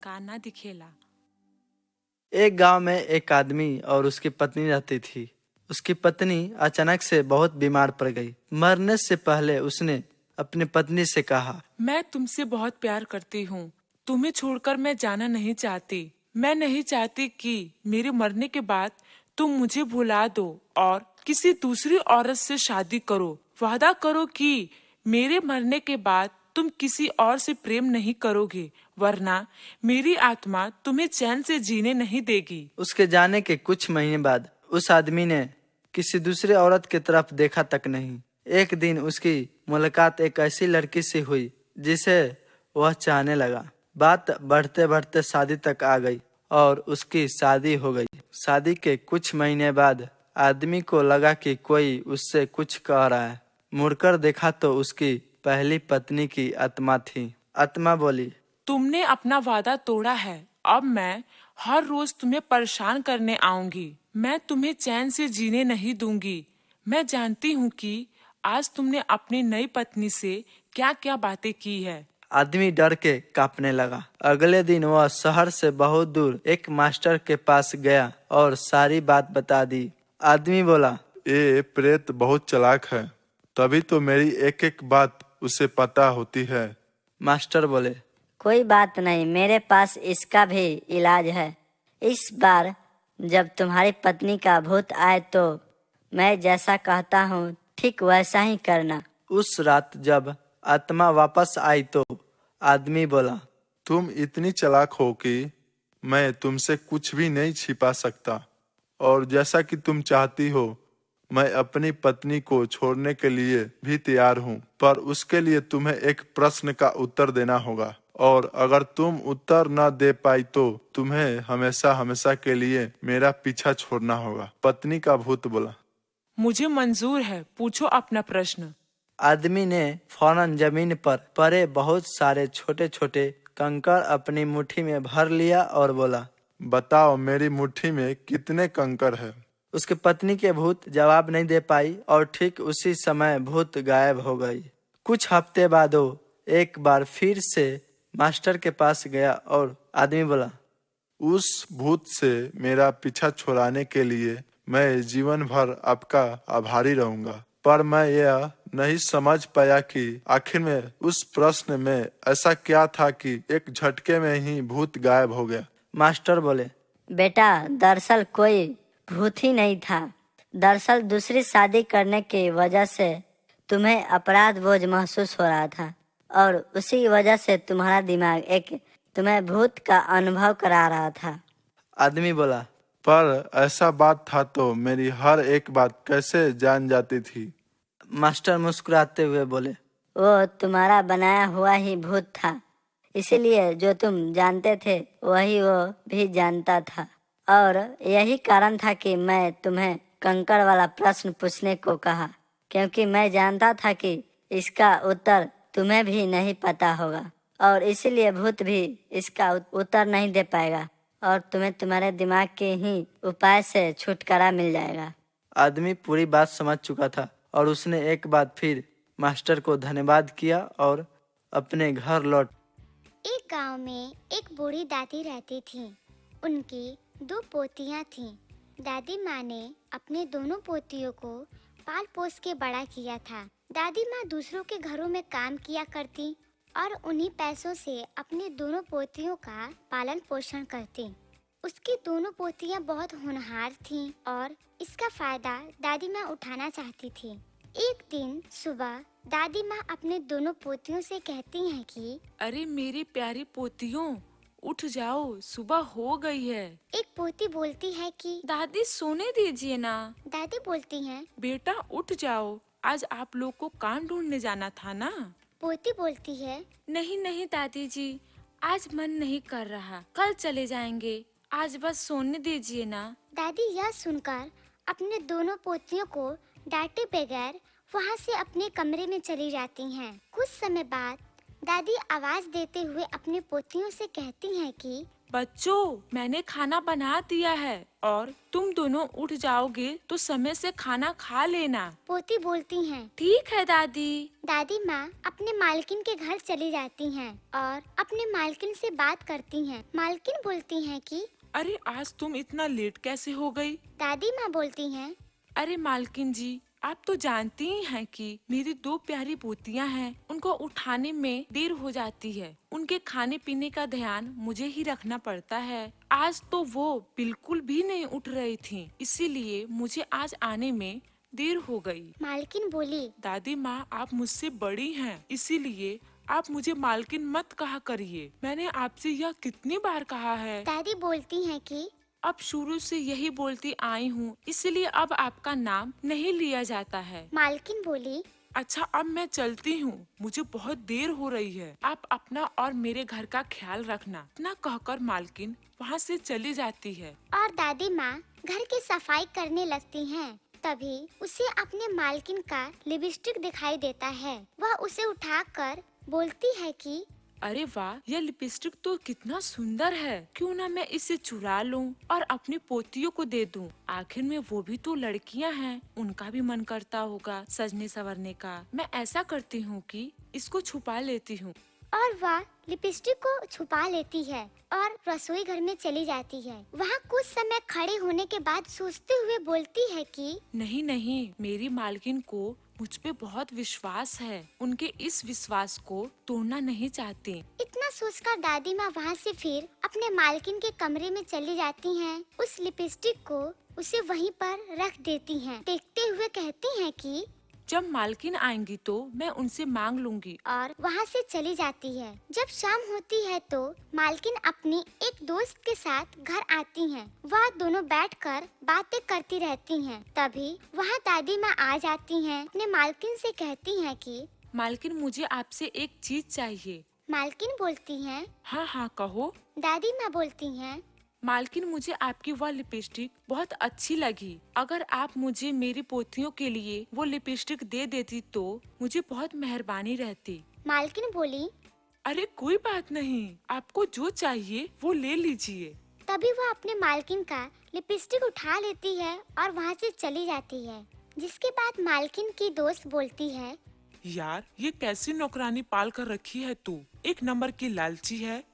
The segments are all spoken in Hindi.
काना दिखेला। एक गांव में एक आदमी और उसकी पत्नी रहती थी। उसकी पत्नी अचानक से बहुत बीमार पड़ गई। मरने से पहले उसने अपनी पत्नी से कहा, मैं तुमसे बहुत प्यार करती हूँ। तुम्हें छोड़कर मैं जाना नहीं चाहती। मैं नहीं चाहती कि मेरे मरने के बाद तुम मुझे भुला दो और किसी दूसरी औरत से शादी करो। वादा करो कि मेरे मरने के बाद तुम किसी और से प्रेम नहीं करोगे, वरना मेरी आत्मा तुम्हें चैन से जीने नहीं देगी। उसके जाने के कुछ महीने बाद उस आदमी ने किसी दूसरी औरत की तरफ देखा तक नहीं। एक दिन उसकी मुलाकात एक ऐसी लड़की से हुई जिसे वह चाहने लगा। बात बढ़ते बढ़ते शादी तक आ गई और उसकी शादी हो गई। शादी के कुछ महीने बाद आदमी को लगा कि कोई उससे कुछ कह रहा है। मुड़कर देखा तो उसकी पहली पत्नी की आत्मा थी। आत्मा बोली, तुमने अपना वादा तोड़ा है। अब मैं हर रोज तुम्हें परेशान करने आऊंगी। मैं तुम्हें चैन से जीने नहीं दूंगी। मैं जानती हूँ कि आज तुमने अपनी नई पत्नी से क्या क्या बातें की है। आदमी डर के कांपने लगा। अगले दिन वह शहर से बहुत दूर एक मास्टर के पास गया और सारी बात बता दी। आदमी बोला, ये प्रेत बहुत चालाक है, तभी तो मेरी एक एक बात उसे पता होती है। मास्टर बोले, कोई बात नहीं, मेरे पास इसका भी इलाज है। इस बार जब तुम्हारी पत्नी का भूत आए तो मैं जैसा कहता हूँ ठीक वैसा ही करना। उस रात जब आत्मा वापस आई तो आदमी बोला, तुम इतनी चालाक हो कि मैं तुमसे कुछ भी नहीं छिपा सकता, और जैसा कि तुम चाहती हो मैं अपनी पत्नी को छोड़ने के लिए भी तैयार हूँ, पर उसके लिए तुम्हें एक प्रश्न का उत्तर देना होगा, और अगर तुम उत्तर न दे पाई तो तुम्हें हमेशा हमेशा के लिए मेरा पीछा छोड़ना होगा। पत्नी का भूत बोला, मुझे मंजूर है, पूछो अपना प्रश्न। आदमी ने फौरन जमीन पर पड़े बहुत सारे छोटे छोटे कंकड़ अपनी मुट्ठी में भर लिया और बोला, बताओ मेरी मुट्ठी में कितने कंकर है। उसकी पत्नी के भूत जवाब नहीं दे पाई और ठीक उसी समय भूत गायब हो गई। कुछ हफ्ते बाद वो एक बार फिर से मास्टर के पास गया और आदमी बोला, उस भूत से मेरा पीछा छुड़ाने के लिए मैं जीवन भर आपका आभारी रहूंगा, पर मैं यह नहीं समझ पाया कि आखिर में उस प्रश्न में ऐसा क्या था कि एक झटके में ही भूत गायब हो गया। मास्टर बोले, बेटा, दरअसल कोई भूत ही नहीं था। दरअसल दूसरी शादी करने की वजह से तुम्हें अपराध बोझ महसूस हो रहा था और उसी वजह से तुम्हारा दिमाग एक तुम्हें भूत का अनुभव करा रहा था। आदमी बोला, पर ऐसा बात था तो मेरी हर एक बात कैसे जान जाती थी। मास्टर मुस्कुराते हुए बोले, वो तुम्हारा बनाया हुआ ही भूत था, इसीलिए जो तुम जानते थे वही वो भी जानता था, और यही कारण था कि मैं तुम्हें कंकड़ वाला प्रश्न पूछने को कहा, क्योंकि मैं जानता था कि इसका उत्तर तुम्हें भी नहीं पता होगा और इसीलिए भूत भी इसका उत्तर नहीं दे पाएगा और तुम्हें तुम्हारे दिमाग के ही उपाय से छुटकारा मिल जाएगा। आदमी पूरी बात समझ चुका था और उसने एक बार फिर मास्टर को धन्यवाद किया और अपने घर लौट। एक गांव में एक बूढ़ी दादी रहती थी। उनकी 2 पोतियां थीं। दादी माँ ने अपने दोनों पोतियों को पाल पोस के बड़ा किया था। दादी माँ दूसरों के घरों में काम किया करती और उन्हीं पैसों से अपने दोनों पोतियों का पालन पोषण करती। उसकी दोनों पोतियां बहुत होनहार थीं और इसका फायदा दादी माँ उठाना चाहती थी। एक दिन सुबह दादी माँ अपने दोनों पोतियों से कहती हैं कि अरे मेरी प्यारी पोतियों, उठ जाओ, सुबह हो गई है। एक पोती बोलती है कि दादी सोने दीजिए ना। दादी बोलती हैं, बेटा उठ जाओ, आज आप लोग को काम ढूंढने जाना था ना। पोती बोलती है, नहीं नहीं दादी जी, आज मन नहीं कर रहा, कल चले जाएंगे, आज बस सोने दीजिए ना। दादी यह सुनकर अपने दोनों पोतियों को डांटे बगैर वहाँ से अपने कमरे में चली जाती हैं। कुछ समय बाद दादी आवाज देते हुए अपने पोतियों से कहती हैं कि बच्चों, मैंने खाना बना दिया है और तुम दोनों उठ जाओगे तो समय से खाना खा लेना। पोती बोलती हैं। ठीक है दादी। दादी माँ अपने मालकिन के घर चली जाती हैं और अपने मालकिन से बात करती हैं। मालकिन बोलती हैं कि अरे आज तुम इतना लेट कैसे हो गई? दादी माँ बोलती हैं, अरे मालकिन जी, आप तो जानती ही हैं कि मेरी 2 प्यारी पोतियां हैं, उनको उठाने में देर हो जाती है। उनके खाने पीने का ध्यान मुझे ही रखना पड़ता है। आज तो वो बिल्कुल भी नहीं उठ रही थीं, इसीलिए मुझे आज आने में देर हो गई। मालकिन बोली, दादी माँ, आप मुझसे बड़ी हैं, इसीलिए आप मुझे मालकिन मत कहा करिए। मैंने आपसे यह कितनी बार कहा है। दादी बोलती हैं कि अब शुरू से यही बोलती आई हूँ, इसलिए अब आपका नाम नहीं लिया जाता है। मालकिन बोली, अच्छा, अब मैं चलती हूँ, मुझे बहुत देर हो रही है। आप अपना और मेरे घर का ख्याल रखना। इतना कहकर मालकिन वहाँ से चली जाती है। और दादी माँ घर की सफाई करने लगती हैं। तभी उसे अपने मालकिन का लिपस्टिक दिखाई देता है। वह उसे उठाकर बोलती है कि अरे वाह, यह लिपस्टिक तो कितना सुंदर है। क्यों ना मैं इसे चुरा लूं और अपनी पोतियों को दे दूं। आखिर में वो भी तो लड़कियां हैं, उनका भी मन करता होगा सजने संवरने का। मैं ऐसा करती हूँ कि इसको छुपा लेती हूँ। और वह लिपस्टिक को छुपा लेती है और रसोई घर में चली जाती है। वहाँ कुछ समय खड़े होने के बाद सोचते हुए बोलती है कि नहीं नहीं, मेरी मालकिन को मुझ पे बहुत विश्वास है। उनके इस विश्वास को तोड़ना नहीं चाहती। इतना सोचकर दादी माँ वहाँ से फिर अपने मालकिन के कमरे में चली जाती हैं। उस लिपस्टिक को उसे वहीं पर रख देती हैं। देखते हुए कहती हैं कि जब मालकिन आएंगी तो मैं उनसे मांग लूंगी। और वहाँ से चली जाती है। जब शाम होती है तो मालकिन अपनी एक दोस्त के साथ घर आती हैं। वह दोनों बैठकर बातें करती रहती हैं। तभी वहाँ दादी माँ आ जाती हैं। अपने मालकिन से कहती हैं कि मालकिन, मुझे आपसे एक चीज चाहिए। मालकिन बोलती हैं, हाँ हाँ कहो। दादी माँ बोलती हैं, मालकिन, मुझे आपकी वह लिपस्टिक बहुत अच्छी लगी। अगर आप मुझे मेरी पोतियों के लिए वो लिपस्टिक दे देती तो मुझे बहुत मेहरबानी रहती। मालकिन बोली। अरे कोई बात नहीं, आपको जो चाहिए वो ले लीजिए। तभी वह अपने मालकिन का लिपस्टिक उठा लेती है और वहाँ से चली जाती है। जिसके बाद मालकिन की दोस्त बोलती है, यार, ये कैसी नौकरानी पाल कर रखी है तू? एक नंबर की लालची है।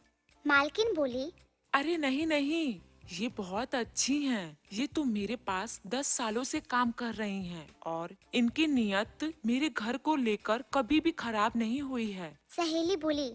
मालकिन बोली, अरे नहीं नहीं, ये बहुत अच्छी हैं। ये तो मेरे पास 10 सालों से काम कर रही हैं और इनकी नियत मेरे घर को लेकर कभी भी खराब नहीं हुई है। सहेली बोली,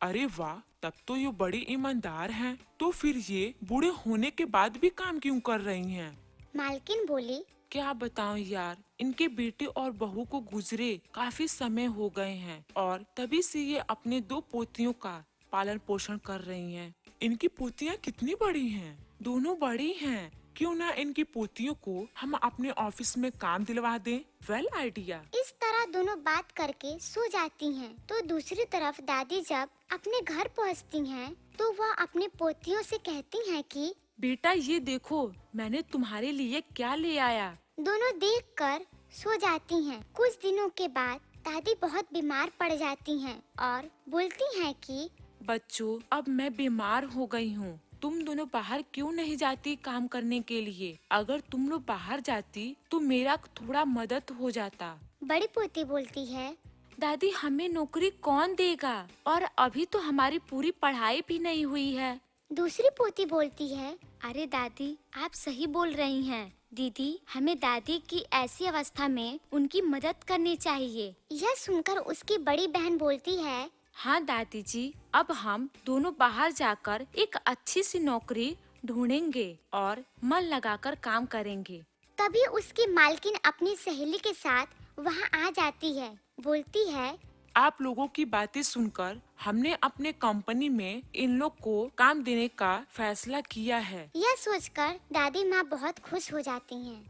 अरे वाह, तब तो ये बड़ी ईमानदार हैं। तो फिर ये बूढ़े होने के बाद भी काम क्यों कर रही हैं? मालकिन बोली, क्या बताऊं यार, इनके बेटे और बहू को गुजरे काफी समय हो गए हैं और तभी से ये अपने 2 पोतियों का पालन पोषण कर रही हैं। इनकी पोतियां कितनी बड़ी हैं? दोनों बड़ी हैं। क्यों ना इनकी पोतियों को हम अपने ऑफिस में काम दिलवा दें? Well idea. इस तरह दोनों बात करके सो जाती हैं। तो दूसरी तरफ दादी जब अपने घर पहुंचती हैं, तो वह अपने पोतियों से कहती हैं कि बेटा, ये देखो मैंने तुम्हारे लिए क्या ले आया। दोनों देखकर सो जाती हैं। कुछ दिनों के बाद दादी बहुत बीमार पड़ जाती हैं और बोलती हैं कि बच्चों, अब मैं बीमार हो गई हूँ। तुम दोनों बाहर क्यों नहीं जाती काम करने के लिए? अगर तुम लोग बाहर जाती तो मेरा थोड़ा मदद हो जाता। बड़ी पोती बोलती है, दादी, हमें नौकरी कौन देगा? और अभी तो हमारी पूरी पढ़ाई भी नहीं हुई है। दूसरी पोती बोलती है, अरे दादी, आप सही बोल रही हैं। दीदी, हमें दादी की ऐसी अवस्था में उनकी मदद करनी चाहिए। यह सुनकर उसकी बड़ी बहन बोलती है, हाँ दादी जी, अब हम दोनों बाहर जाकर एक अच्छी सी नौकरी ढूंढेंगे और मन लगाकर काम करेंगे। तभी उसकी मालकिन अपनी सहेली के साथ वहाँ आ जाती है। बोलती है, आप लोगों की बातें सुनकर हमने अपने कंपनी में इन लोग को काम देने का फैसला किया है। यह सोचकर दादी माँ बहुत खुश हो जाती हैं।